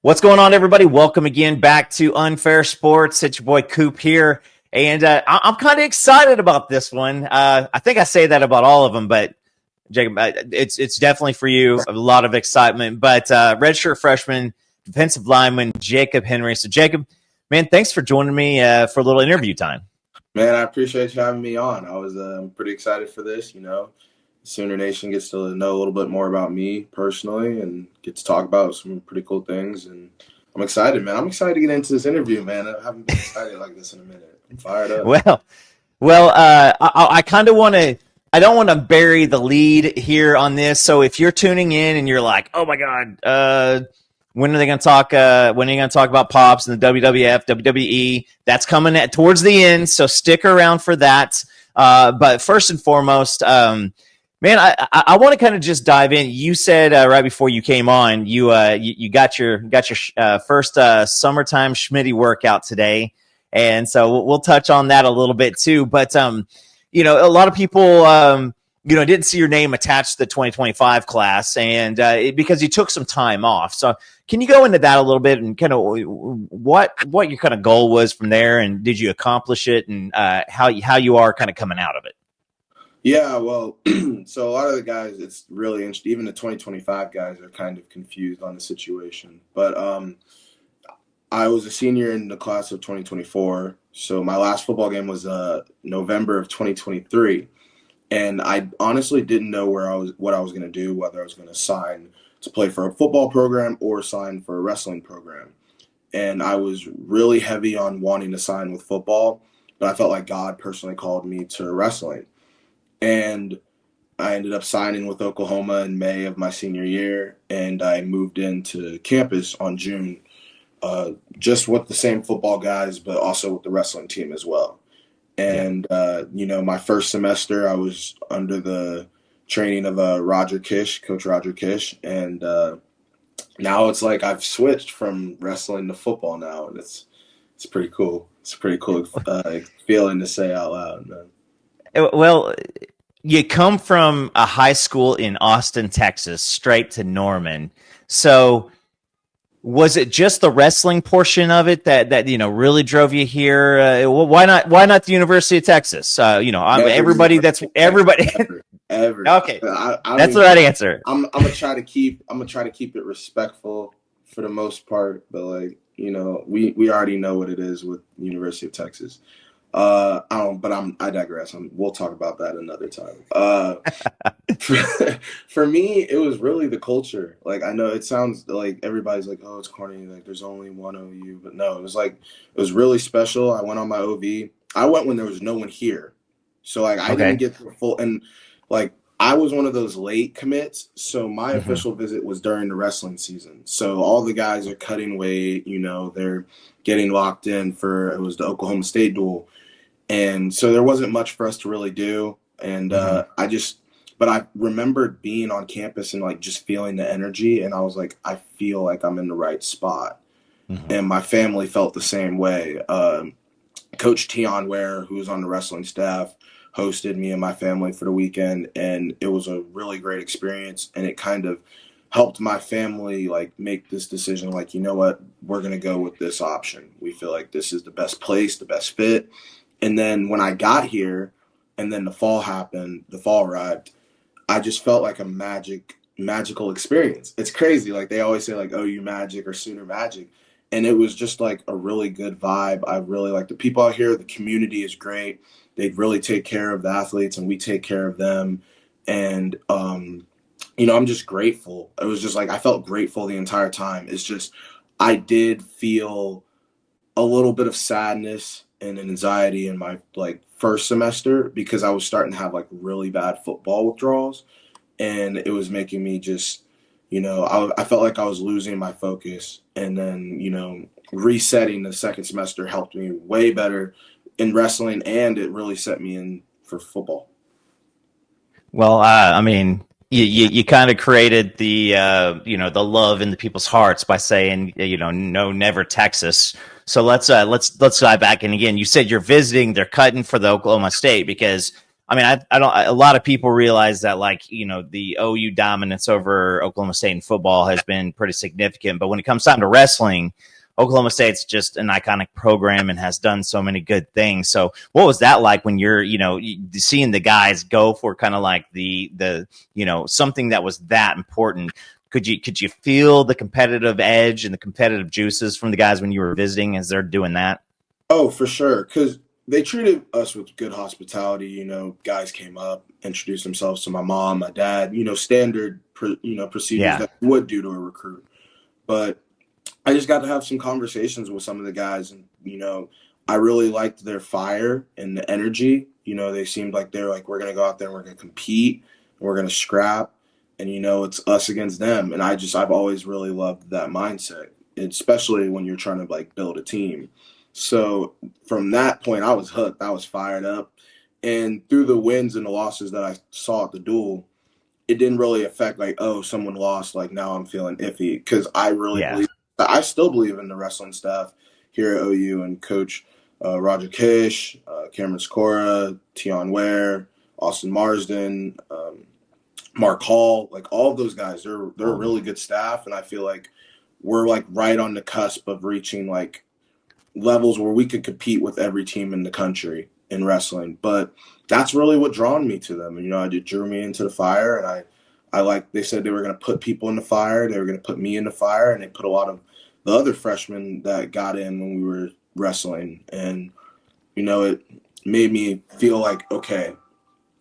What's going on, everybody? Welcome again back to Unfair Sports. It's your boy Coop here, and I'm kind of excited about this one. I think I say that about all of them, but Jacob, it's definitely for you. A lot of excitement, but redshirt freshman, defensive lineman Jacob Henry. So, Jacob, man, thanks for joining me for a little interview time. Man, I appreciate you having me on. I was pretty excited for this. Sooner Nation gets to know a little bit more about me personally and get to talk about some pretty cool things. And I'm excited, man. I'm excited to get into this interview, man. I haven't been excited like this in a minute. I'm fired up. I kind of want to. I don't want to bury the lead here on this. So if you're tuning in and you're like, "Oh my God, when are they going to talk? When are you going to talk about Pops and the WWF, WWE?" That's coming towards the end, so stick around for that. But first and foremost, man, I want to kind of just dive in. You said right before you came on, you got your first summertime Schmidy workout today, and so we'll touch on that a little bit too. But a lot of people didn't see your name attached to the 2025 class, and because you took some time off. So can you go into that a little bit and kind of what your kind of goal was from there, and did you accomplish it, and how you are kind of coming out of it? Yeah, well, so a lot of the guys, it's really interesting. Even the 2025 guys are kind of confused on the situation. But I was a senior in the class of 2024. So my last football game was November of 2023. And I honestly didn't know what I was going to do, whether I was going to sign to play for a football program or sign for a wrestling program. And I was really heavy on wanting to sign with football, but I felt like God personally called me to wrestling. And I ended up signing with Oklahoma in May of my senior year, and I moved into campus on June, just with the same football guys, but also with the wrestling team as well. And, my first semester, I was under the training of Coach Roger Kish, and now it's like I've switched from wrestling to football now, and it's pretty cool. It's a pretty cool feeling to say out loud, man. Well, you come from a high school in Austin, Texas, straight to Norman. So was it just the wrestling portion of it that really drove you here? Why not the University of Texas? Everybody. Ever. Okay, that's the right answer. I'm gonna try to keep it respectful for the most part, but we already know what it is with University of Texas. I digress. We'll talk about that another time. For me, it was really the culture. Like, I know it sounds like everybody's like, "Oh, it's corny. Like, there's only one OU," but no, it was really special. I went on my OV. I went when there was no one here, so I didn't get the full. And I was one of those late commits, so my official visit was during the wrestling season. So all the guys are cutting weight. They're getting locked in it was the Oklahoma State duel. And so there wasn't much for us to really do. And but I remembered being on campus and just feeling the energy. And I was like, I feel like I'm in the right spot. And my family felt the same way. Coach Tion Ware, who was on the wrestling staff, hosted me and my family for the weekend. And it was a really great experience. And it kind of helped my family make this decision. You know what, we're going to go with this option. We feel like this is the best place, the best fit. And then when I got here and then the fall arrived, I just felt like a magical experience. It's crazy. They always say OU Magic or Sooner Magic. And it was just a really good vibe. I really like the people out here. The community is great. They really take care of the athletes and we take care of them. And, I'm just grateful. It was just I felt grateful the entire time. It's just, I did feel a little bit of sadness and anxiety in my first semester because I was starting to have really bad football withdrawals, and it was making me just I felt like I was losing my focus. And then resetting the second semester helped me way better in wrestling, and it really set me in for football. Well, you kind of created the the love in the people's hearts by saying no, never Texas. So let's dive back in again. You said you're visiting. They're cutting for the Oklahoma State because I mean, I don't. A lot of people realize that, like, you know, the OU dominance over Oklahoma State in football has been pretty significant. But when it comes down to wrestling, Oklahoma State's just an iconic program and has done so many good things. So, what was that like when you're, you know, seeing the guys go for kind of like the you know, something that was that important? Could you feel the competitive edge and the competitive juices from the guys when you were visiting as they're doing that? Oh, for sure, because they treated us with good hospitality. You know, guys came up, introduced themselves to my mom, my dad. You know, standard procedures Yeah, that you would do to a recruit. But I just got to have some conversations with some of the guys, and I really liked their fire and the energy. You know, they seemed like they're like, we're gonna go out there and we're gonna compete, and we're gonna scrap, and it's us against them. And I've always really loved that mindset, especially when you're trying to like build a team. So from that point, I was hooked. I was fired up, and through the wins and the losses that I saw at the duel, it didn't really affect like, oh, someone lost, like now I'm feeling iffy, because yeah. I still believe in the wrestling staff here at OU and Coach Roger Kish, Cameron Skora, Tion Ware, Austin Marsden, Mark Hall, like all of those guys. They're a really good staff, and I feel like we're like right on the cusp of reaching like levels where we could compete with every team in the country in wrestling. But that's really what drawn me to them. And it drew me into the fire, and I like, they said they were going to put people in the fire, they were going to put me in the fire, and they put a lot of the other freshmen that got in when we were wrestling. And it made me feel like, okay,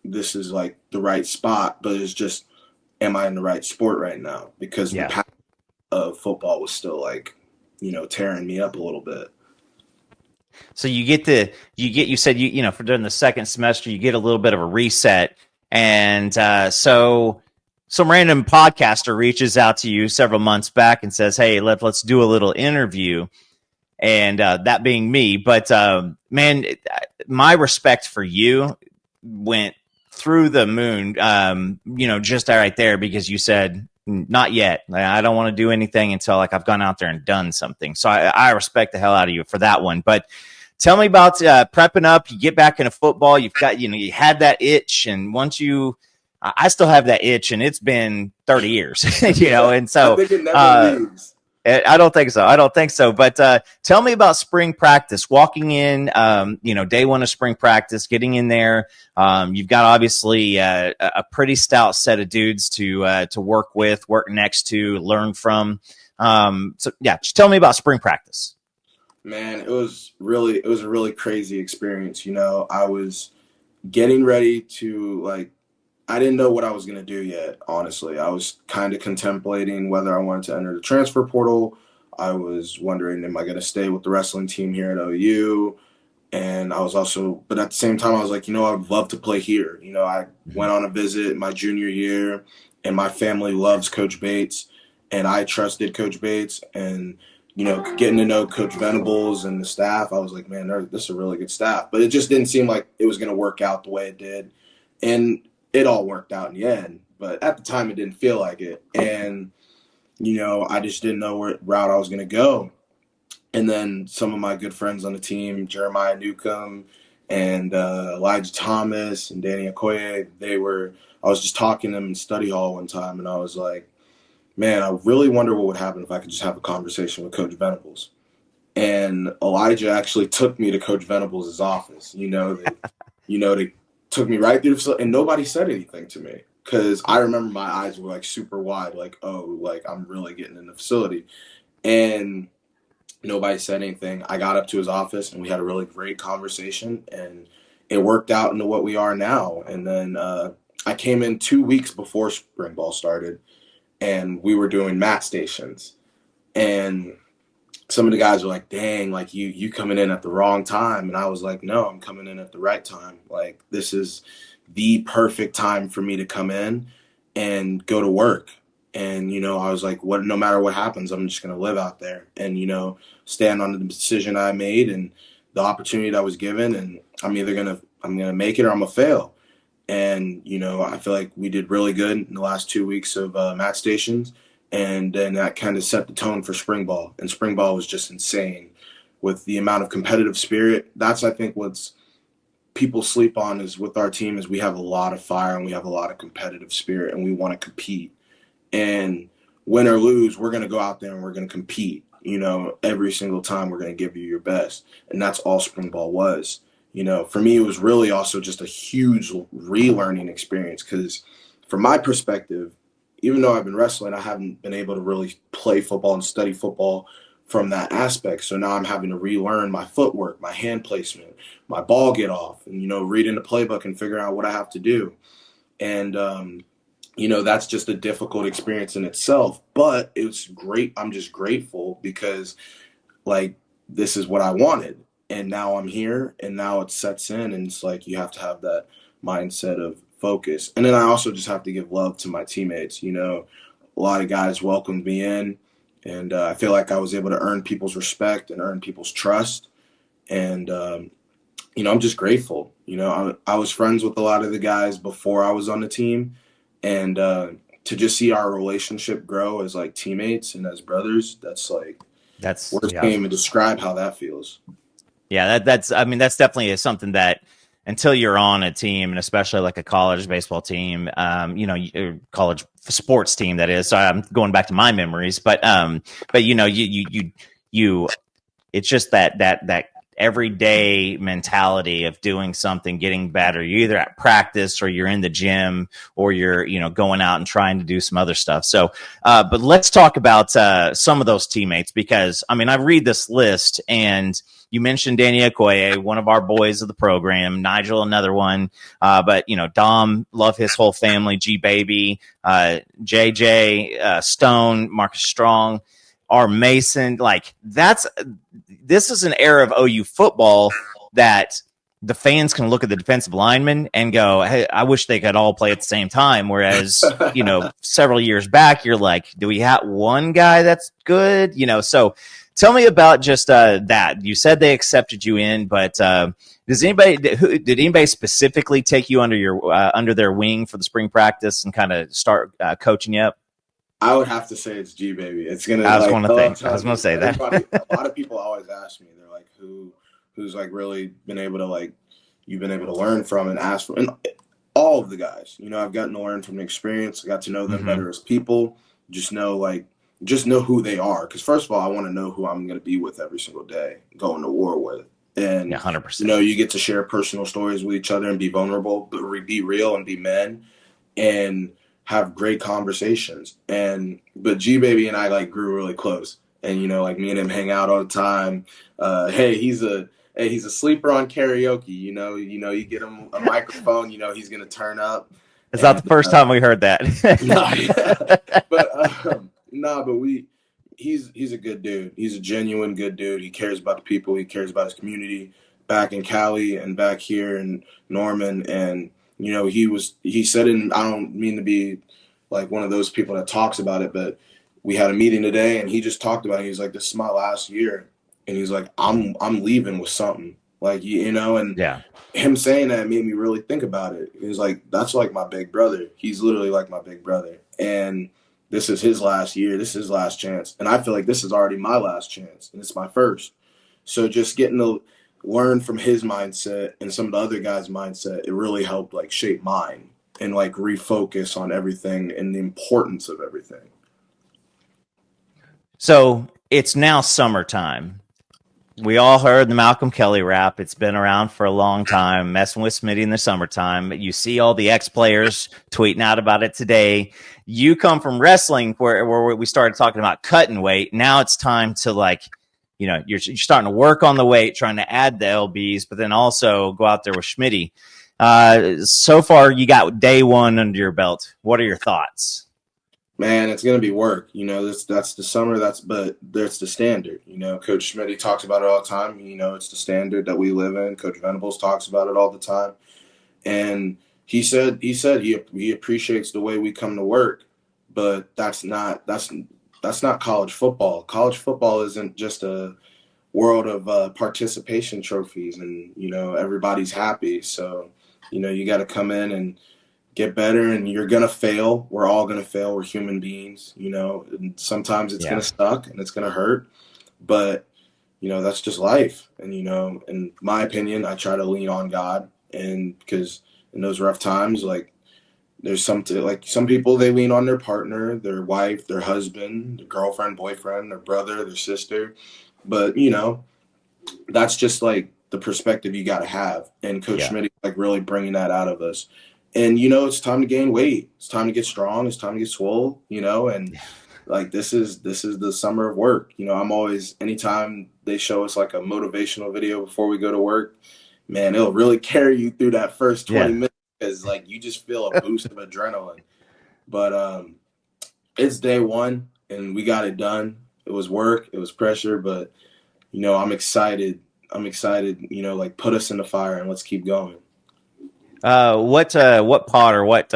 this is like the right spot, but it's just, am I in the right sport right now? Because the Yeah. path of football was still like, tearing me up a little bit. So you said for during the second semester, you get a little bit of a reset. And so some random podcaster reaches out to you several months back and says, hey, let's do a little interview. And that being me. But man, my respect for you went through the moon, just right there, because you said, not yet. I don't want to do anything until like I've gone out there and done something. So I respect the hell out of you for that one. But tell me about prepping up. You get back into football. You've got, you had that itch, and I still have that itch, and it's been 30 years, and so I think it never leaves. I don't think so. But tell me about spring practice, walking in, day one of spring practice, getting in there. You've got obviously a pretty stout set of dudes to work with, work next to, learn from. Just tell me about spring practice. Man, it was a really crazy experience. I was getting ready to I didn't know what I was going to do yet, honestly. I was kind of contemplating whether I wanted to enter the transfer portal. I was wondering, am I going to stay with the wrestling team here at OU? And I was also, but at the same time, I was like, I'd love to play here. I went on a visit my junior year, and my family loves Coach Bates, and I trusted Coach Bates. And, getting to know Coach Venables and the staff, I was like, man, this is a really good staff. But it just didn't seem like it was going to work out the way it did. And it all worked out in the end, but at the time it didn't feel like it. And, I just didn't know what route I was going to go. And then some of my good friends on the team, Jeremiah Newcomb and Elijah Thomas and Danny Okoye, I was just talking to them in study hall one time, and I was like, man, I really wonder what would happen if I could just have a conversation with Coach Venables. And Elijah actually took me to Coach Venables' office. They took me right through the facility, and nobody said anything to me, because I remember my eyes were like super wide, like, oh, like I'm really getting in the facility. And nobody said anything. I got up to his office, and we had a really great conversation, and it worked out into what we are now. And then I came in 2 weeks before spring ball started, and we were doing mat stations. And some of the guys were like, dang, like you coming in at the wrong time. And I was like, no, I'm coming in at the right time. Like, this is the perfect time for me to come in and go to work. And, I was like, no matter what happens, I'm just going to live out there and, stand on the decision I made and the opportunity that I was given. And I'm going to make it or I'm going to fail. And, I feel like we did really good in the last 2 weeks of mat stations. And then that kind of set the tone for spring ball. And spring ball was just insane with the amount of competitive spirit. That's, I think, what's people sleep on is with our team is we have a lot of fire and we have a lot of competitive spirit and we want to compete. And win or lose, we're going to go out there and we're going to compete. Every single time we're going to give you your best. And that's all spring ball was. For me, it was really also just a huge relearning experience because from my perspective, even though I've been wrestling, I haven't been able to really play football and study football from that aspect. So now I'm having to relearn my footwork, my hand placement, my ball get off, and, reading the playbook and figuring out what I have to do. And, that's just a difficult experience in itself, but it's great. I'm just grateful because this is what I wanted. And now I'm here and now it sets in and it's like, you have to have that mindset of focus. And then I also just have to give love to my teammates. A lot of guys welcomed me in and I feel like I was able to earn people's respect and earn people's trust. And, I'm just grateful. I was friends with a lot of the guys before I was on the team. And to just see our relationship grow as like teammates and as brothers, that's words can't even describe how that feels. Yeah, that's definitely something that until you're on a team, and especially like a college baseball team, college sports team, that is. So I'm going back to my memories, but it's just that everyday mentality of doing something, getting better. You're either at practice or you're in the gym or you're, going out and trying to do some other stuff. So, but let's talk about some of those teammates because, I read this list and you mentioned Danny Okoye, one of our boys of the program, Nigel, another one. But, Dom, love his whole family, G-Baby, JJ, Stone, Marcus Strong, R. Mason. This is an era of OU football that the fans can look at the defensive linemen and go, hey, I wish they could all play at the same time. Whereas, several years back, you're like, do we have one guy that's good? So tell me about just that. You said they accepted you in, but did anybody specifically take you under their wing for the spring practice and kind of start coaching you up? I would have to say it's G-Baby. It's gonna. I was going to say that. A lot of people always ask me, they're like, who's really been able to you've been able to learn from and ask for, and all of the guys. I've gotten to learn from the experience. I got to know them better as people. Just know who they are. Because first of all, I want to know who I'm going to be with every single day, going to war with. And 100%. You get to share personal stories with each other and be vulnerable, but be real and be men. And have great conversations. But G-Baby and I grew really close. And, me and him hang out all the time. Hey, he's a sleeper on karaoke. You get him a microphone, he's going to turn up. It's not the first time we heard that. He's a good dude. He's a genuine good dude. He cares about the people. He cares about his community back in Cali and back here in Norman. And, he said, and I don't mean to be like one of those people that talks about it, but we had a meeting today and he just talked about it. He's like, this is my last year. And he's like, I'm leaving with something, and yeah. Him saying that made me really think about it. He was like, that's like my big brother. He's literally like my big brother. And this is his last year. This is his last chance. And I feel like this is already my last chance and it's my first. So just getting to learn from his mindset and some of the other guys' mindset, it really helped shape mine and refocus on everything and the importance of everything. So it's now summertime. We all heard the Malcolm Kelly rap. It's been around for a long time, messing with Schmidy in the summertime. You see all the ex-players tweeting out about it today. You come from wrestling where we started talking about cutting weight. Now it's time to you're starting to work on the weight, trying to add the LBs, but then also go out there with Schmidy. So far, you got day one under your belt. What are your thoughts? Man, it's going to be work. That's the summer. That's the standard. Coach Schmidy talks about it all the time. It's the standard that we live in. Coach Venables talks about it all the time. And he said he appreciates the way we come to work, but that's not college football. College football isn't just a world of participation trophies and, everybody's happy. So, you got to come in and get better, and you're going to fail. We're all going to fail. We're human beings, and sometimes it's going to suck and it's going to hurt, but, that's just life. And, in my opinion, I try to lean on God And because in those rough times, like there's some people, they lean on their partner, their wife, their husband, their girlfriend, boyfriend, their brother, their sister. But that's just like the perspective you got to have. And Coach Yeah. Schmidt like really bringing that out of us. And it's time to gain weight. It's time to get strong. It's time to get swole. And like this is the summer of work. I'm always, anytime they show us like a motivational video before we go to work, man, it'll really carry you through that first 20 Yeah. minutes because like you just feel a boost of adrenaline. But it's day one and we got it done. It was work, it was pressure, but I'm excited. Like put us in the fire and let's keep going. What pod or what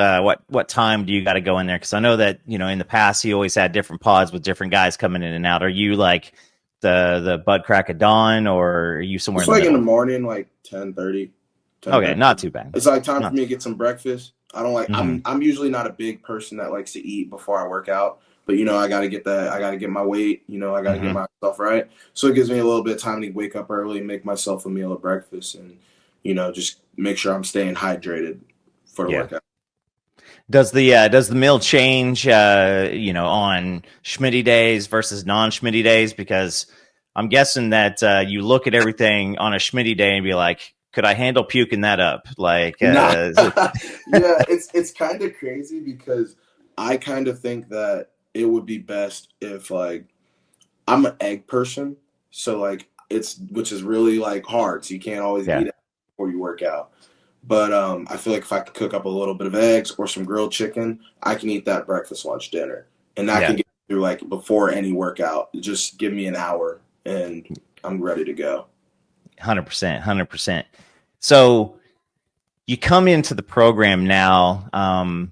time do you got to go in there? Because I know that in the past he always had different pods with different guys coming in and out. Are you like the bud crack of dawn, or are you somewhere It's in the like middle? in the morning, like 10:30. Okay, not too bad. It's like time for Not me to get some breakfast. I don't like. mm-hmm. I'm usually not a big person that likes to eat before I work out, but I got to get that. I got to get my weight. I got to Mm-hmm. get myself right. So it gives me a little bit of time to wake up early, make myself a meal of breakfast, and just make sure I'm staying hydrated for the workout. Does the meal change on Schmidy days versus non-Schmidy days? Because I'm guessing that you look at everything on a Schmidy day and be like, could I handle puking that up? Like, yeah, it's kind of crazy because I kind of think that it would be best if like I'm an egg person, so like which is really like hard, so you can't always eat it before you work out. But I feel like if I could cook up a little bit of eggs or some grilled chicken, I can eat that breakfast, lunch, dinner, and that can get through like before any workout. Just give me an hour and I'm ready to go. 100%. So you come into the program now.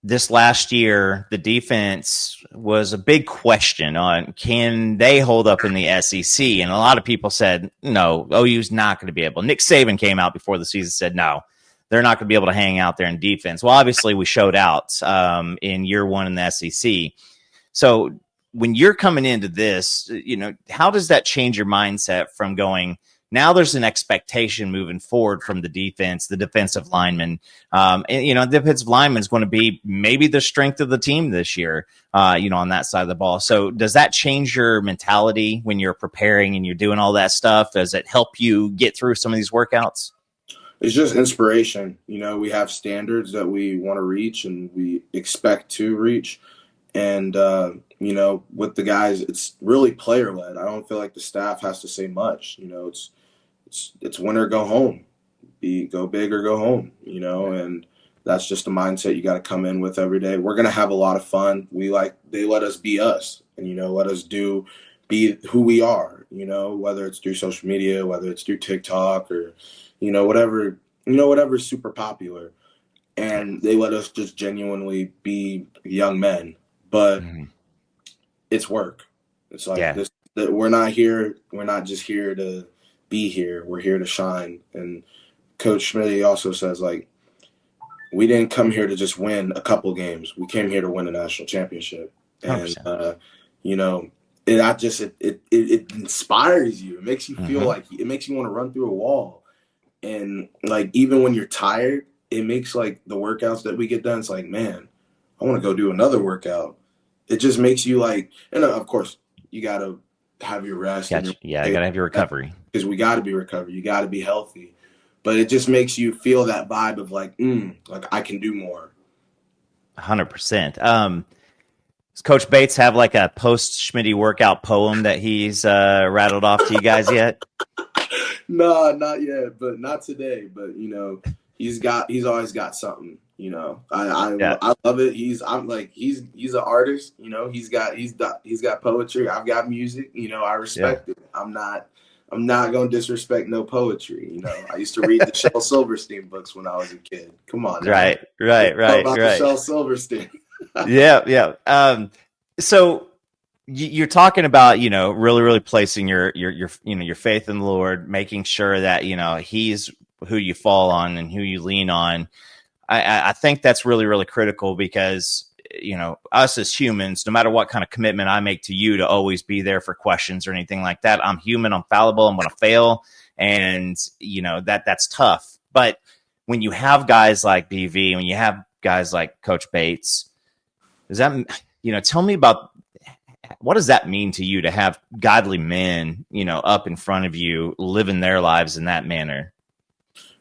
This last year, the defense was a big question on can they hold up in the SEC? And a lot of people said, no, OU's not going to be able. Nick Saban came out before the season, said, no, they're not going to be able to hang out there in defense. Well, obviously, we showed out in year one in the SEC. So when you're coming into this, how does that change your mindset from going, now there's an expectation moving forward from the defense, the defensive lineman. The defensive lineman is going to be maybe the strength of the team this year, on that side of the ball. So does that change your mentality when you're preparing and you're doing all that stuff? Does it help you get through some of these workouts? It's just inspiration. We have standards that we want to reach and we expect to reach. And, with the guys, it's really player-led. I don't feel like the staff has to say much. It's win or go home. Go big or go home, and that's just the mindset you got to come in with every day. We're going to have a lot of fun. They let us be us and, let us be who we are, whether it's through social media, whether it's through TikTok or, whatever's super popular. And they let us just genuinely be young men, but it's work. It's like this, that we're not just here to be here. We're here to shine. And Coach Schmidy also says, like, we didn't come here to just win a couple games. We came here to win a national championship. 100%. And it inspires you. It makes you feel like it makes you want to run through a wall. And like even when you're tired, it makes like the workouts that we get done. It's like, man, I want to go do another workout. It just makes you like, and of course you got to have your rest. You got to have your recovery because we got to be recovered. You got to be healthy. But it just makes you feel that vibe of like, like I can do more. 100%. Does Coach Bates have like a post Schmidy workout poem that he's rattled off to you guys yet? No, not yet, but not today. But he's always got something. I love it. He's an artist. He's got poetry. I've got music. I respect it. I'm not gonna disrespect no poetry. I used to read the Shel Silverstein books when I was a kid. Come on, right. The Shel Silverstein. Yeah. So you're talking about really placing your faith in the Lord, making sure that He's who you fall on and who you lean on. I think that's really critical because us as humans, no matter what kind of commitment I make to you to always be there for questions or anything like that, I'm human, I'm fallible, I'm going to fail. And that's tough. But when you have guys like BV, when you have guys like Coach Bates, does that, tell me about what does that mean to you to have godly men, up in front of you living their lives in that manner?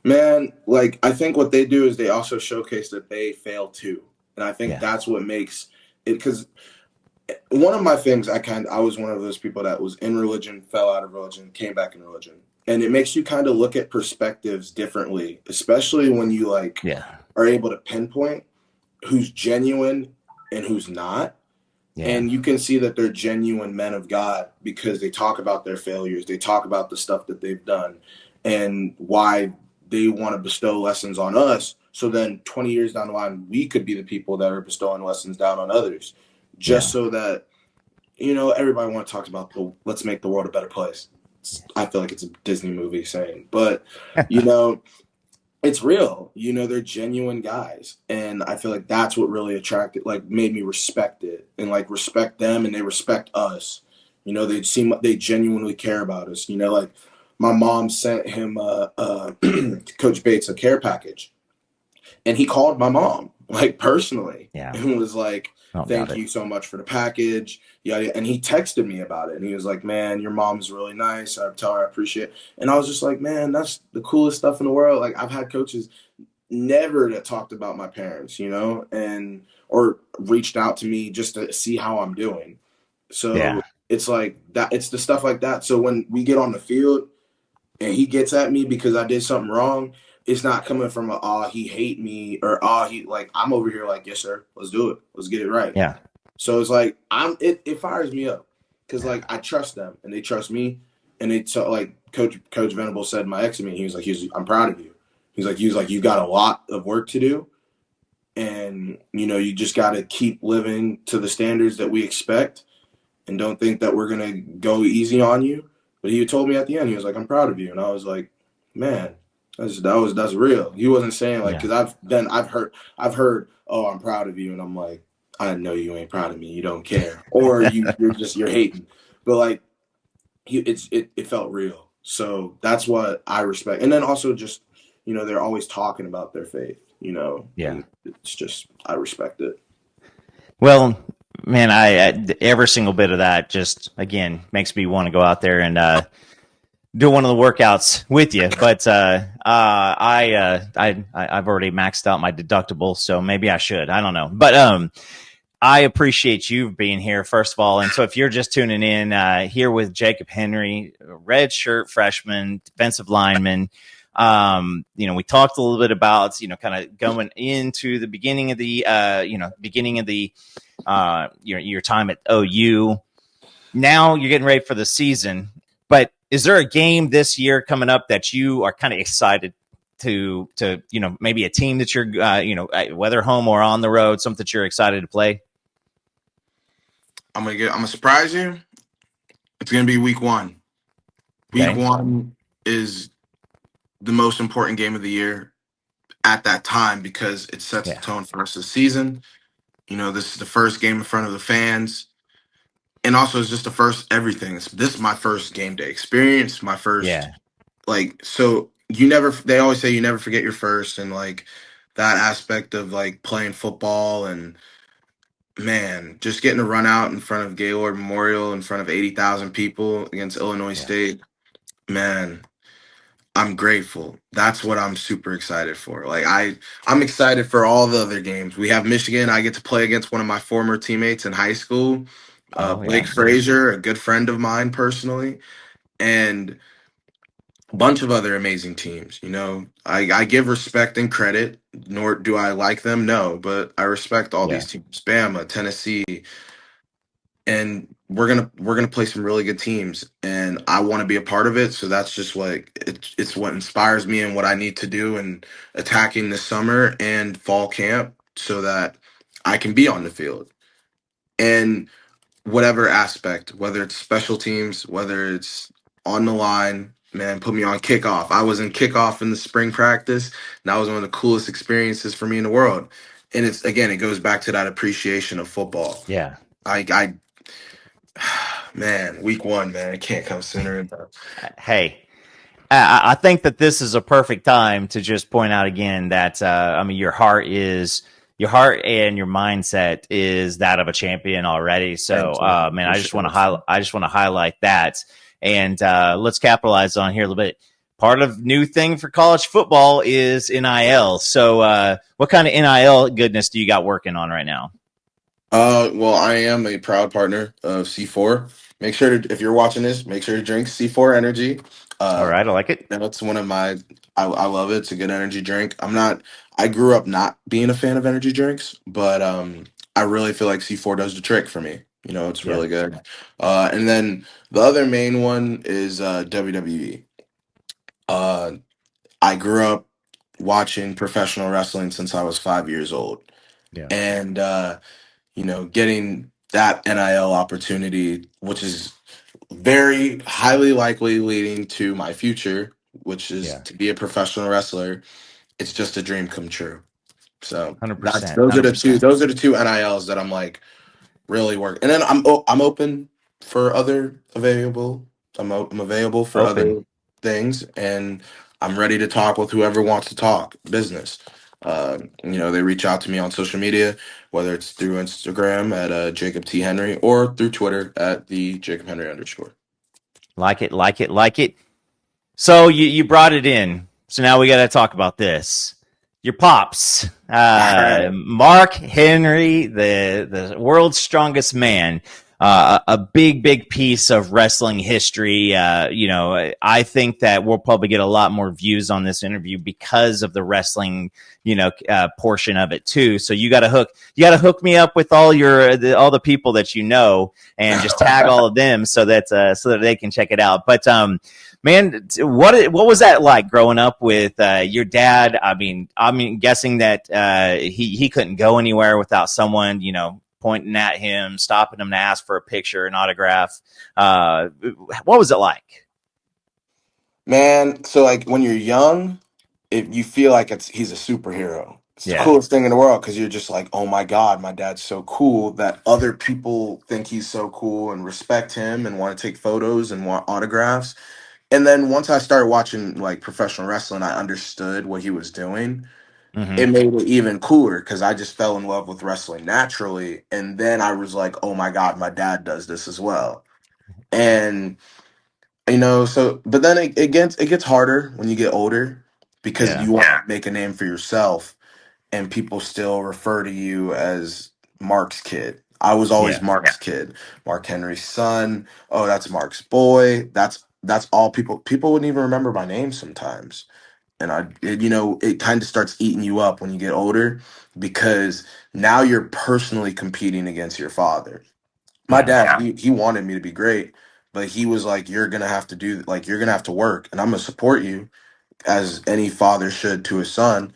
Man, like I think what they do is they also showcase that they fail too. And I think Yeah. that's what makes it, because one of my things, I was one of those people that was in religion, fell out of religion, came back in religion. And it makes you kind of look at perspectives differently, especially when you like Yeah. are able to pinpoint who's genuine and who's not. Yeah. And you can see that they're genuine men of God because they talk about their failures. They talk about the stuff that they've done and why they want to bestow lessons on us. So then 20 years down the line, we could be the people that are bestowing lessons down on others, just Yeah. so that, everybody talks about let's make the world a better place. I feel like it's a Disney movie saying, but, it's real. They're genuine guys. And I feel like that's what really attracted, like made me respect it and like respect them, and they respect us. They genuinely care about us. Like my mom sent him Coach Bates a care package, and he called my mom like personally, Yeah. and was like, I don't doubt thank it. you so much for the package. Yeah. And he texted me about it, and he was like, man, your mom's really nice. I tell her I appreciate it. And I was just like, man, that's the coolest stuff in the world. Like I've had coaches never that talked about my parents, and or reached out to me just to see how I'm doing. Yeah. So it's like that. It's the stuff like that. So when we get on the field and he gets at me because I did something wrong, it's not coming from he hate me, or he like, I'm over here like, yes sir, let's do it, let's get it right. Yeah. So it's like it fires me up because like I trust them and they trust me, and it's like Coach Venable said, my ex to me, I'm proud of you. He was like you got a lot of work to do, and you just got to keep living to the standards that we expect, and don't think that we're gonna go easy on you. But he told me at the end, he was like, I'm proud of you, and I was like, man, that's real. He wasn't saying like, Yeah. because I've heard, oh, I'm proud of you, and I'm like, I know you ain't proud of me, you don't care, or you're hating, but like it felt real. So that's what I respect. And then also just, they're always talking about their faith, Yeah. and it's just, I respect it. Well, man, I every single bit of that just again makes me want to go out there and do one of the workouts with you. But I've already maxed out my deductible, so maybe I should. I don't know. But I appreciate you being here, first of all. And so if you're just tuning in, here with Jacob Henry, red shirt freshman, defensive lineman. We talked a little bit about, kind of going into the beginning of the, your time at OU. Now you're getting ready for the season. But is there a game this year coming up that you are kind of excited to maybe a team that you're, whether home or on the road, something that you're excited to play? I'm gonna surprise you. It's gonna be week 1. Week Okay. 1 is the most important game of the year at that time because it sets the Yeah. tone for the rest of the season. This is the first game in front of the fans. And also it's just the first everything. This is my first game day experience, my first, Yeah. like, so they always say you never forget your first, and like that aspect of like playing football, and man, just getting to run out in front of Gaylord Memorial in front of 80,000 people against Illinois Yeah. State, man, I'm grateful. That's what I'm super excited for. Like I'm excited for all the other games. We have Michigan. I get to play against one of my former teammates in high school, Oh, Blake yeah. Frazier, a good friend of mine personally, and a bunch of other amazing teams. I give respect and credit, nor do I like them, no, but I respect all Yeah. these teams. Bama, Tennessee, and we're gonna play some really good teams, and I want to be a part of it. So that's just like it's what inspires me and what I need to do in attacking this summer and fall camp so that I can be on the field. And whatever aspect, whether it's special teams, whether it's on the line, man, put me on kickoff. I was in kickoff in the spring practice, and that was one of the coolest experiences for me in the world. And it goes back to that appreciation of football. Yeah. I man, week 1, man, it can't come sooner. Hey, I think that this is a perfect time to just point out again that I mean your heart and your mindset is that of a champion already. So, Thank you. man, Appreciate it. I just want to highlight that, and let's capitalize on here a little bit. Part of new thing for college football is NIL. So, what kind of NIL goodness do you got working on right now? Well, I am a proud partner of C4. Make sure to, if you're watching this, make sure to drink C4 Energy. All Uh, right, I like it. that's one of my, I love it. It's a good energy drink. I grew up not being a fan of energy drinks, but I really feel like C4 does the trick for me. You know, it's Yeah, really good. And then the other main one is WWE. Uh, I grew up watching professional wrestling since I was 5 years old. yeah, And, getting that NIL opportunity, which is very highly likely leading to my future, which is yeah. to be a professional wrestler. It's just a dream come true. So Hundred that's percent, 100%. those are the two NILs that I'm like really work. And then I'm open for other available. I'm available for Open. other things, and I'm ready to talk with whoever wants to talk business. They reach out to me on social media, whether it's through Instagram at Jacob T Henry or through Twitter at the Jacob Henry _. Like it, like it, like it. So you brought it in. So now we got to talk about this. Your pops, All right, Mark Henry, the world's strongest man, a big piece of wrestling history. I think that we'll probably get a lot more views on this interview because of the wrestling, portion of it too. So you got to hook me up with all the people that you know, and just tag all of them so that they can check it out. But man, what was that like growing up with your dad? I'm guessing that he couldn't go anywhere without someone, pointing at him, stopping him to ask for a picture, an autograph. What was it like? man. So like when you're young, if you feel like he's a superhero. It's the Yeah. coolest thing in the world because you're just like, oh my God, my dad's so cool that other people think he's so cool and respect him and want to take photos and want autographs. And then once I started watching like professional wrestling, I understood what he was doing. It Mm-hmm. made it even cooler because I just fell in love with wrestling naturally. And then I was like, oh my God, my dad does this as well. And but then it gets harder when you get older because Yeah. you want to make a name for yourself and people still refer to you as Mark's kid. I was always Yeah. Mark's kid, Mark Henry's son. Oh, that's Mark's boy. That's all people wouldn't even remember my name sometimes. And it kind of starts eating you up when you get older because now you're personally competing against your father. My Yeah. dad, he wanted me to be great, but he was like, you're gonna have to work and I'm gonna support you as any father should to his son.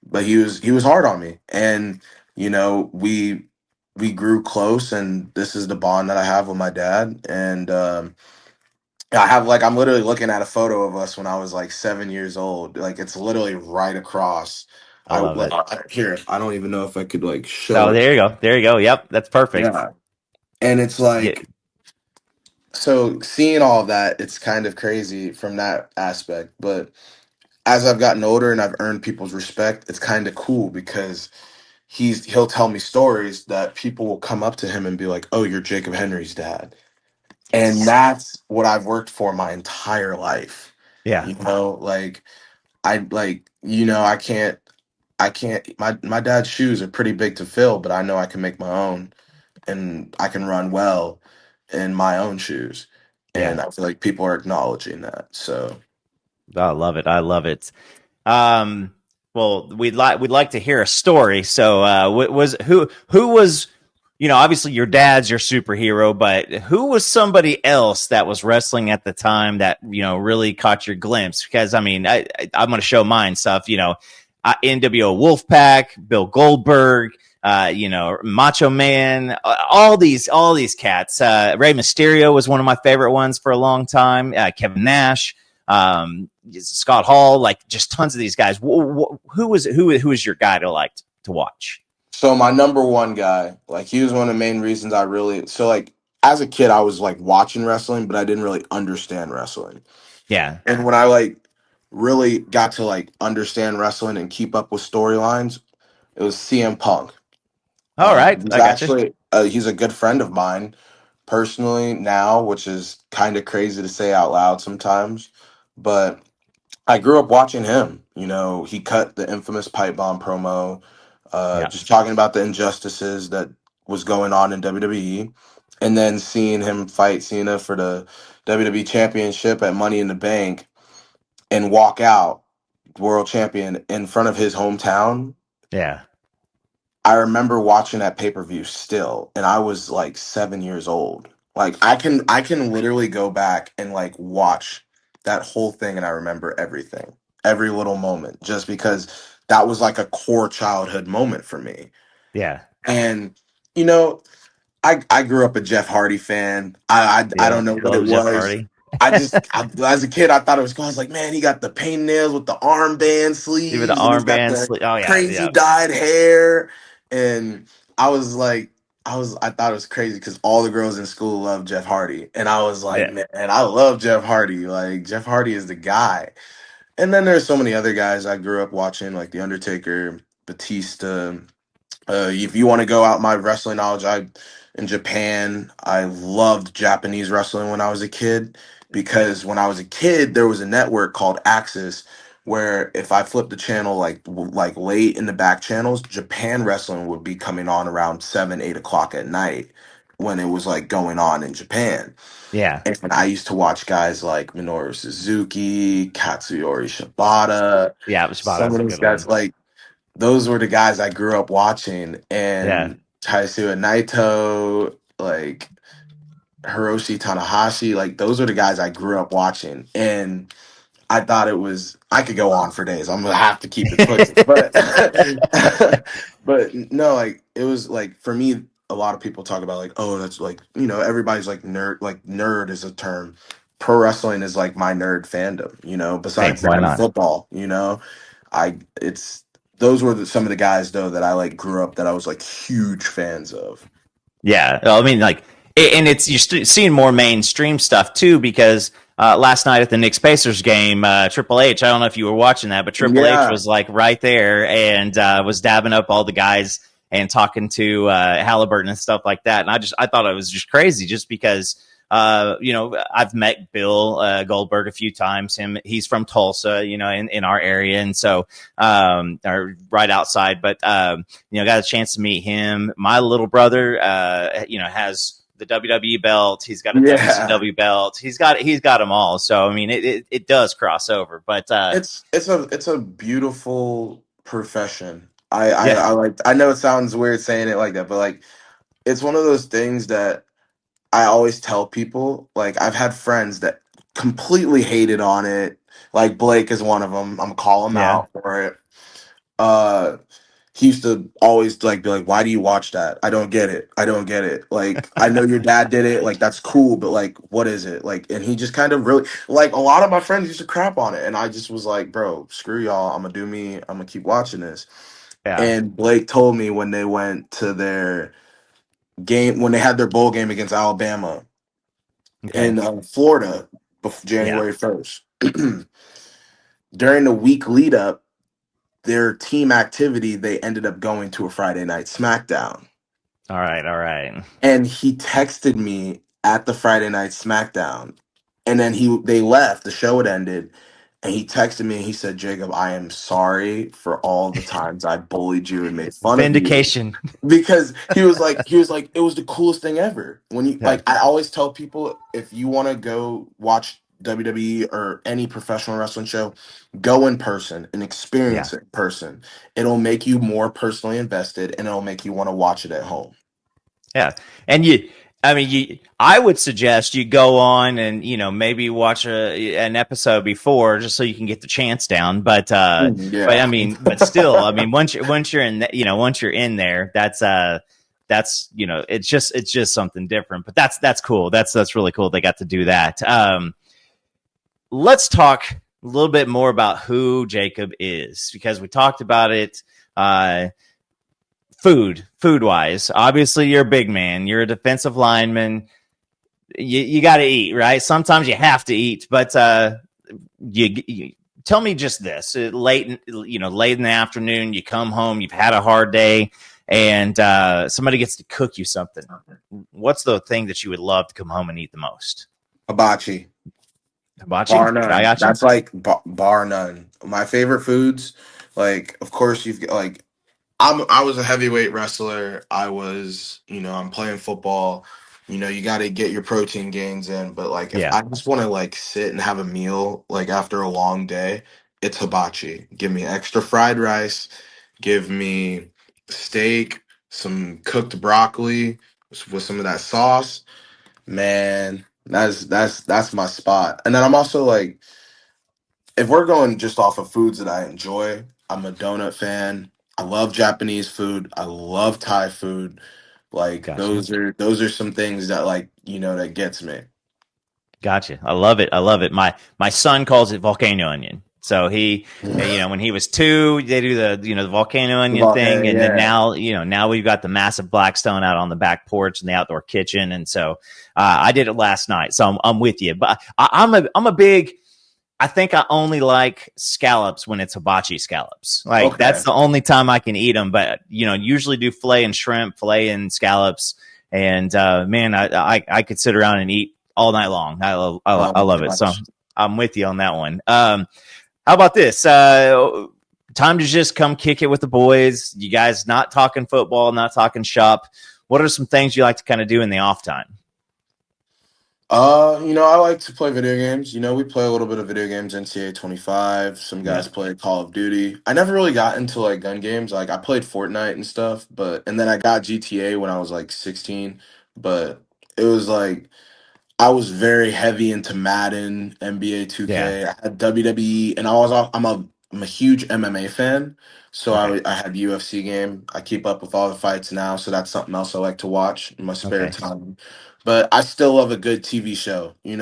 But he was hard on me, and we grew close, and this is the bond that I have with my dad. And I'm literally looking at a photo of us when I was like 7 years old. Like it's literally right across. I love it. Here, I don't even know if I could like show Oh, it. there you go. There you go. Yep. That's perfect. Yeah, and it's Yeah. like so seeing all of that, it's kind of crazy from that aspect, but as I've gotten older and I've earned people's respect, it's kind of cool because he'll tell me stories that people will come up to him and be like, "Oh, you're Jacob Henry's dad," and Yes. that's what I've worked for my entire life. Yeah. Like I can't. My dad's shoes are pretty big to fill, but I know I can make my own, and I can run well in my own shoes, Yeah. and I feel like people are acknowledging that. So. I love it. I love it. Um, well, we'd like to hear a story. So, was who was, obviously your dad's your superhero, but who was somebody else that was wrestling at the time that really caught your glimpse? Because I'm going to show mine stuff. NWO Wolfpack, Bill Goldberg. Macho Man, all these cats. Rey Mysterio was one of my favorite ones for a long time. Kevin Nash, Scott Hall, like just tons of these guys. Who is your guy to like to watch? So my number one guy, like he was one of the main reasons like as a kid I was like watching wrestling, but I didn't really understand wrestling. Yeah, And when I like really got to like understand wrestling and keep up with storylines, it was CM Punk. All right, He's I got you. actually he's a good friend of mine personally now, which is kind of crazy to say out loud sometimes. But I grew up watching him. You know, he cut the infamous pipe bomb promo, Yeah, just talking about the injustices that was going on in WWE, and then seeing him fight Cena for the WWE Championship at Money in the Bank and walk out world champion in front of his hometown. yeah, I remember watching that pay-per-view still, and I was like 7 years old. Like I can literally go back and like watch that whole thing and I remember everything. Every little moment. Just because that was like a core childhood moment for me. yeah. And you know, I grew up a Jeff Hardy fan. I don't know The what it old Jeff was. Hardy. As a kid, I thought it was cool. I was like, man, he got the paint nails with the armband Even the sleeves, and he's got armband the sleeve. Oh yeah, crazy yeah, dyed hair. And I was like, I thought it was crazy because all the girls in school loved Jeff Hardy, and I was like, yeah, man, I love Jeff Hardy. Like Jeff Hardy is the guy. And then there's so many other guys I grew up watching, like The Undertaker, Batista. If you want to go out my wrestling knowledge, I in Japan, I loved Japanese wrestling when I was a kid because when I was a kid, there was a network called Axis where if I flipped the channel like late in the back channels, Japan wrestling would be coming on around 7, 8 o'clock at night when it was like going on in Japan. yeah, And I used to watch guys like Minoru Suzuki, Katsuyori Shibata, yeah. some Shibata's of a those good guys one. like those were the guys I grew up watching, Yeah, and Taisuke Naito, like Hiroshi Tanahashi, like those are the guys I grew up watching, and I thought it was. I could go on for days. I'm gonna have to keep it pushing, but but no, like it was like for me. A lot of people talk about like, oh, that's like everybody's like nerd. Like nerd is a term. Pro wrestling is like my nerd fandom. hey, Besides why that and not? football. I it's those were some of the guys though that I like grew up that I was like huge fans of. Yeah, well, I mean, like, and it's you're seeing more mainstream stuff too because last night at the Knicks Pacers game, Triple H. I don't know if you were watching that, but Triple H Yeah, was like right there and was dabbing up all the guys and talking to Halliburton and stuff like that. And I thought it was just crazy, just because. I've met Bill Goldberg a few times. He's from Tulsa, in our area, and so or right outside. But got a chance to meet him. My little brother, has the WWE belt. He's got a yeah. WCW belt. He's got them all. So I mean, it does cross over. But It's a beautiful profession. yeah, I know it sounds weird saying it like that, but like it's one of those things that I always tell people. Like I've had friends that completely hated on it. Like Blake is one of them. I'm calling him yeah, out for it. Uh he used to always like be like, why do you watch that? I don't get it. I don't get it. Like, I know your dad did it. Like, that's cool, but like, what is it? Like, and he just kind of really like a lot of my friends used to crap on it. And I just was like, bro, screw y'all. I'm gonna do me. I'm gonna keep watching this. yeah. And Blake told me when they went to their game, when they had their bowl game against Alabama Okay, in Florida yeah. January 1st. During the week lead up, their team activity, they ended up going to a Friday night SmackDown. All right, all right. And he texted me at the Friday night SmackDown, and then they left. The show had ended, and he texted me and he said, "Jacob, I am sorry for all the times I bullied you and made fun of you." Vindication. Because he was like, it was the coolest thing ever. When you Yeah, like, I always tell people if you want to go watch WWE or any professional wrestling show, go in person and yeah. experience it in person. It'll make you more personally invested, and it'll make you want to watch it at home. Yeah. And I would suggest you go on and, maybe watch an episode before just so you can get the chance down. But I Yeah. mean, but still, I mean, once you're in, once you're in there, that's, it's just something different, but that's cool. That's really cool. They got to do that. Let's talk a little bit more about who Jacob is because we talked about it. Uh, food wise, obviously you're a big man, you're a defensive lineman, you got to eat, right? Sometimes you have to eat, but you tell me just this: late in the afternoon, you come home, you've had a hard day, and somebody gets to cook you something. What's the thing that you would love to come home and eat the most? Hibachi. Hibachi. Bar I none. got you. That's like bar none. My favorite foods, like of course you've got like I was a heavyweight wrestler. I'm playing football. You got to get your protein gains in, but like if Yeah, I just want to like sit and have a meal like after a long day, it's hibachi. Give me extra fried rice, give me steak, some cooked broccoli with some of that sauce. Man, that's my spot. And then I'm also like if we're going just off of foods that I enjoy, I'm a donut fan. I love Japanese food. I love Thai food. Like gotcha. those are some things that that gets me. Gotcha. I love it. I love it. My son calls it volcano onion. So when he was 2, they do the volcano onion thing, and then Yeah. now we've got the massive Blackstone out on the back porch and the outdoor kitchen, and so I did it last night. So I'm with you, but I'm a big. I think I only like scallops when it's hibachi scallops. Like Okay. that's the only time I can eat them. But usually do fillet and shrimp, fillet and scallops. And man, I could sit around and eat all night long. Oh I my love it. So gosh. I'm with you on that one. How about this? Time to just come kick it with the boys. You guys not talking football, not talking shop. What are some things you like to kind of do in the off time? I like to play video games. We play a little bit of video games, NCAA 25. Some Yeah, guys play Call of Duty. I never really got into like gun games. Like I played Fortnite and stuff, and then I got GTA when I was like 16, but it was like I was very heavy into Madden, NBA yeah, 2K. I had WWE, and I'm a huge MMA fan. So okay, I had UFC game. I keep up with all the fights now, so that's something else I like to watch in my spare okay, time. But I still love a good TV show. yeah.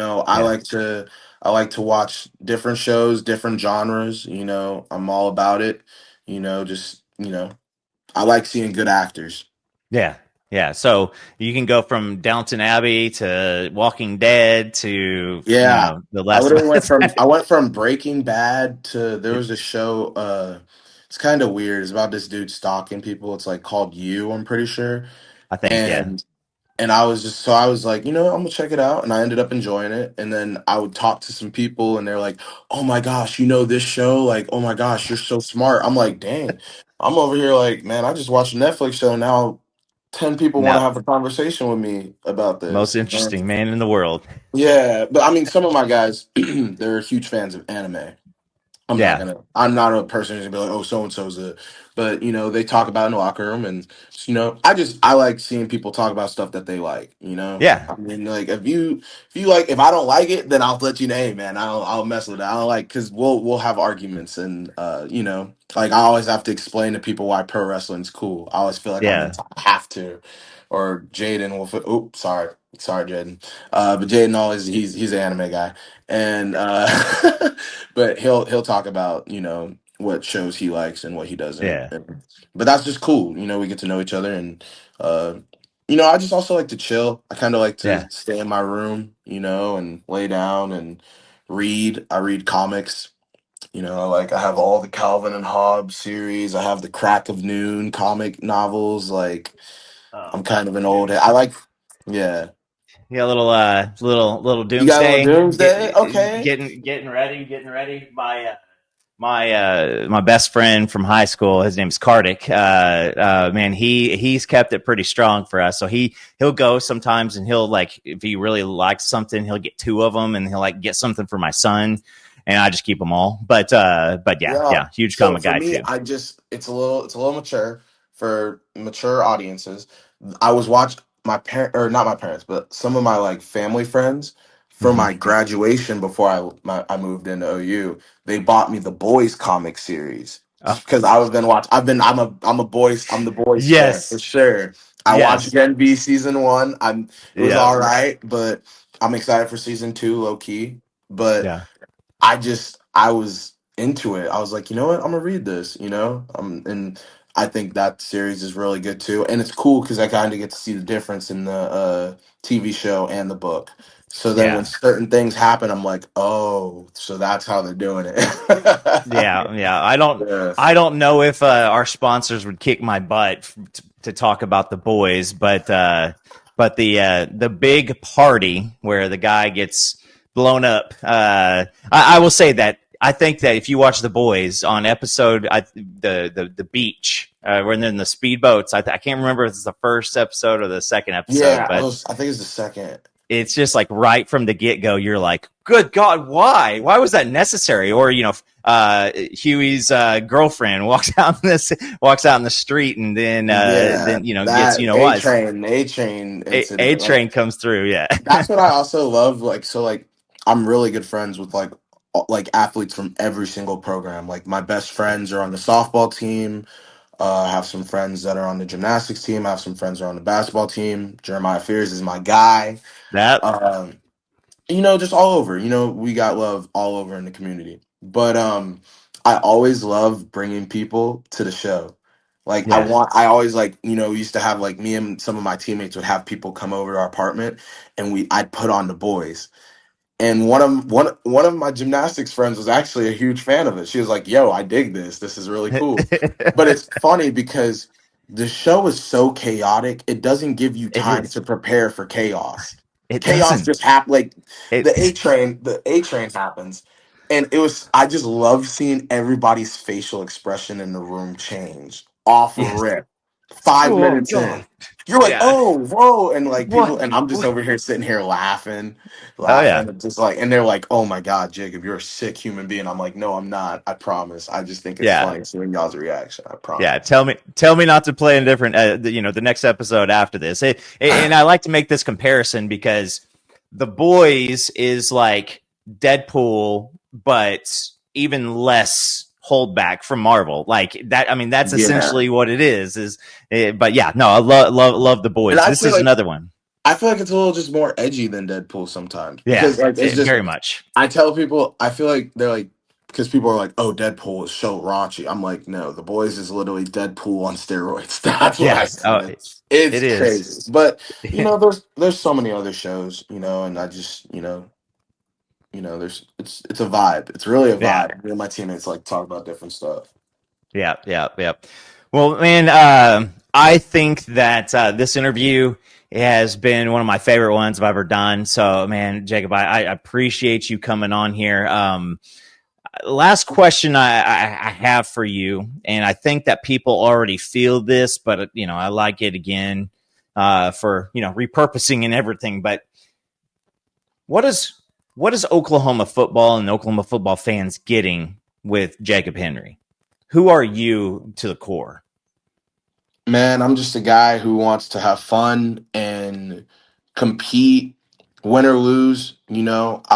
I like to watch different shows, different genres. I'm all about it. Just I like seeing good actors. Yeah. Yeah. So you can go from Downton Abbey to Walking Dead to, Yeah. The Last of Us. I went from Breaking Bad to there was a show it's kind of weird. It's about this dude stalking people. It's like called You, I'm pretty sure. I think, yeah. And I was like, I'm gonna check it out, and I ended up enjoying it. And then I would talk to some people, and they're like, "Oh my gosh, you know this show? Like, oh my gosh, you're so smart." I'm like, "Dang, I'm over here like, man, I just watched a Netflix show. Now, 10 people want to Now, have a conversation with me about most this." interesting man in the world. Yeah, but I mean, some of my guys, they're huge fans of anime. Yeah. I'm not a person who's gonna be like, oh, so and so's a, but they talk about it in the locker room, and I like seeing people talk about stuff that they like. Yeah. I mean, like if I don't like it, then I'll let you know, hey man, I'll mess with it. I don't like because we'll have arguments, and like I always have to explain to people why pro wrestling's cool. I always feel like Yeah. I have to, or Jaden will. Oops, sorry, Jaden. But Jaden always he's an anime guy, and but he'll talk about what shows he likes and what he doesn't. Yeah. But that's just cool. We get to know each other, and uh, I just also like to chill. I kind of like to Yeah. stay in my room, and lay down and read. I read comics. Like I have all the Calvin and Hobbes series. I have the Crack of Noon comic novels. Like Oh, I'm kind of an you, old. I like, yeah. yeah, little You got a little doomsday. Doomsday? Okay. Getting ready. My best friend from high school, his name's Kartik. Man, he's kept it pretty strong for us. So he'll go sometimes, and he'll like if he really likes something, he'll get 2 of them, and he'll like get something for my son, and I just keep them all. But yeah, Yeah. yeah, huge So comic for guy me, too. it's a little mature for mature audiences. I was watching my parent or not my parents, but some of my like family friends for Hmm. my graduation before I moved into OU. They bought me the boys comic series Oh, because I was gonna watch. I'm the boys fan for yes, sure. I watched yes, Gen V season one. It was yeah, all right, but I'm excited for season two, low key. But yeah, I was into it. I was like, you know what? I'm gonna read this. And I think that series is really good too, and it's cool because I kind of get to see the difference in the TV show and the book. So then when Yeah. certain things happen, I'm like, oh, so that's how they're doing it. Yeah, yeah. Yeah, I don't know if our sponsors would kick my butt to talk about the boys, but the big party where the guy gets blown up. I will say that I think that if you watch the boys on episode the beach when they're in the speedboats, I can't remember if it's the first episode or the second episode, yeah. but I think it's the second. it's just like right from the get go, you're like, good God, why? Why was that necessary? Or, Huey's girlfriend walks out in the street and Yeah, gets, that why? A train A incident. Like train comes through. Yeah. that's what I also love. I'm really good friends with like athletes from every single program. Like my best friends are on the softball team. I have some friends that are on the gymnastics team. I have some friends that are on the basketball team. Jeremiah Fears is my guy. that, Um, just all over. We got love all over in the community. But I always love bringing people to the show. Like yeah. I always like, we used to have like me and some of my teammates would have people come over to our apartment and I'd put on the boys. And one of my gymnastics friends was actually a huge fan of it. She was like, "Yo, I dig this. This is really cool." But it's funny because the show is so chaotic, it doesn't give you It time is. to prepare for chaos. It Chaos doesn't. just happens. Like It, the A train happens, and I just love seeing everybody's facial expression in the room change off yes. rip. 5 minutes God. in, you're like, Yeah. "Oh, whoa!" And like What? people, and I'm just What? over here sitting here laughing, Oh, yeah. and just like, and they're like, "Oh my God, Jacob, you're a sick human being." I'm like, "No, I'm not. I promise. I just think it's Yeah. funny seeing y'all's reaction. I Yeah, promise." tell me not to play in different, the next episode after this. And I like to make this comparison because the boys is like Deadpool, but even less holdback from Marvel. Like that. I mean, that's Yeah, essentially what it is. But yeah, no, I love the and boys. This is another one. I feel like it's a little just more edgy than Deadpool sometimes Yeah, because like it's just very much. I tell people I feel like they're like because people are like, "Oh, Deadpool is so raunchy." I'm like, "No, The Boys is literally Deadpool on steroids." That's what I Yeah. Oh, said. It's it is. crazy, but there's so many other shows, and I just there's it's a vibe. It's really a Yeah. vibe. Me and my teammates like talk about different stuff. Yeah, yeah, yeah. Well, man, I think that this interview has been one of my favorite ones I've ever done. So, man, Jacob, I appreciate you coming on here. Last question I have for you, and I think that people already feel this, but I like it again for repurposing and everything. But what is what is Oklahoma football and Oklahoma football fans getting with Jacob Henry? Who are you to the core? Man, I'm just a guy who wants to have fun and compete, win or lose. I'm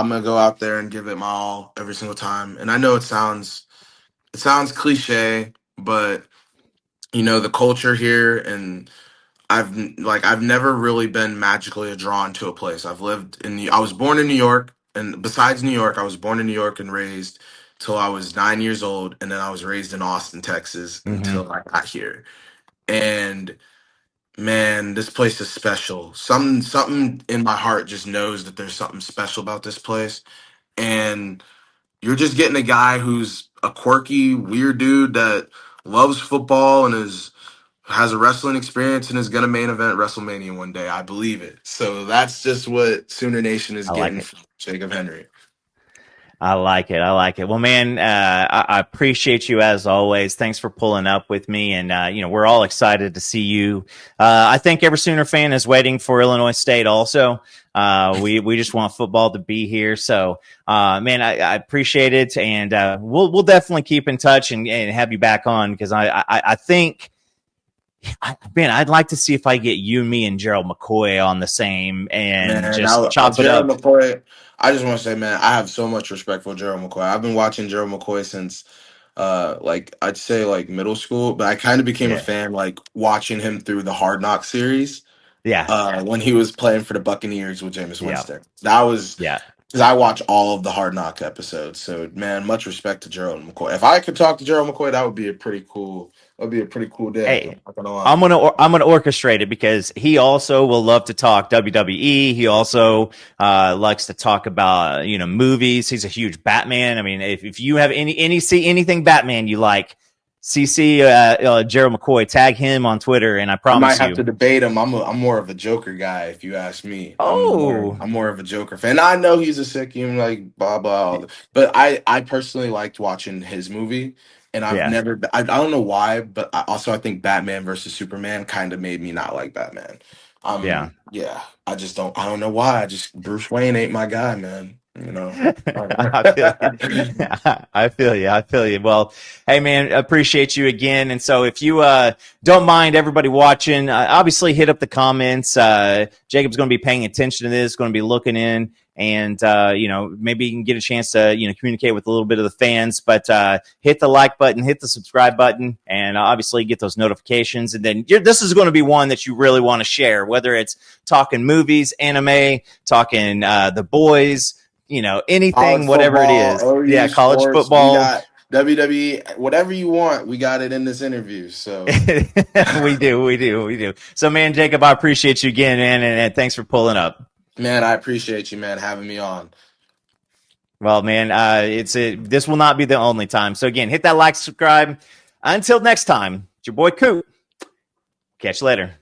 gonna go out there and give it my all every single time. And I know it sounds cliche, but the culture here, and I've never really been magically drawn to a place. I was born in New York, and besides New York, I was born in New York and raised till I was 9 years old, and then I was raised in Austin, Texas, Mm-hmm. until I got here. And man, this place is special. Something in my heart just knows that there's something special about this place. And you're just getting a guy who's a quirky, weird dude that loves football and has a wrestling experience and is gonna main event WrestleMania one day. I believe it. So that's just what Sooner Nation is I like getting it. from Jacob Henry. I like it. I like it. Well, man, I appreciate you as always. Thanks for pulling up with me, and we're all excited to see you. I think every Sooner fan is waiting for Illinois State. Also, we just want football to be here. So, man, I appreciate it, and we'll definitely keep in touch and have you back on because I think. Man, I'd like to see if I get you, me, and Gerald McCoy on the same and Man, just now chop it Gerald up. McCoy. I just want to say, man, I have so much respect for Gerald McCoy. I've been watching Gerald McCoy since, like I'd say like middle school, but I kind of became a Yeah, fan like watching him through the Hard Knock series. yeah, When he was playing for the Buccaneers with Jameis yeah, Winston. That was yeah. Because I watch all of the Hard Knock episodes. So man, much respect to Gerald McCoy. If I could talk to Gerald McCoy, that would be a pretty cool. That would be a pretty cool day. Hey, I'm not gonna lie. I'm gonna orchestrate it because he also will love to talk WWE. He also likes to talk about movies. He's a huge Batman. I mean, if you have see anything Batman you like, CC Gerald McCoy, tag him on Twitter, and I I might promise have you. to debate him. I'm more of a Joker guy, if you ask me. Oh, I'm more of a Joker fan. I know he's a sick human, like blah blah. But I personally liked watching his movie, and I've yeah, never. I don't know why, but I think Batman versus Superman kind of made me not like Batman. yeah. Yeah. I don't know why. I just Bruce Wayne ain't my guy, man. You know. I feel you. I feel you. I feel you. Well, hey man, appreciate you again. And so if you don't mind everybody watching, obviously hit up the comments. Jacob's going to be paying attention to this, going to be looking in, and maybe you can get a chance to communicate with a little bit of the fans. But hit the like button, hit the subscribe button, and obviously get those notifications. And then this is going to be one that you really want to share, whether it's talking movies, anime, talking the boys, anything, College whatever it football, is. Yeah, OU college sports, we football. got WWE, whatever you want, we got it in this interview. So, We do, we do, we do. So, man, Jacob, I appreciate you again, man, and thanks for pulling up. man, I appreciate you, man, having me on. Well, man, this will not be the only time. So, again, hit that like, subscribe. Until next time, it's your boy Coop. Catch you later.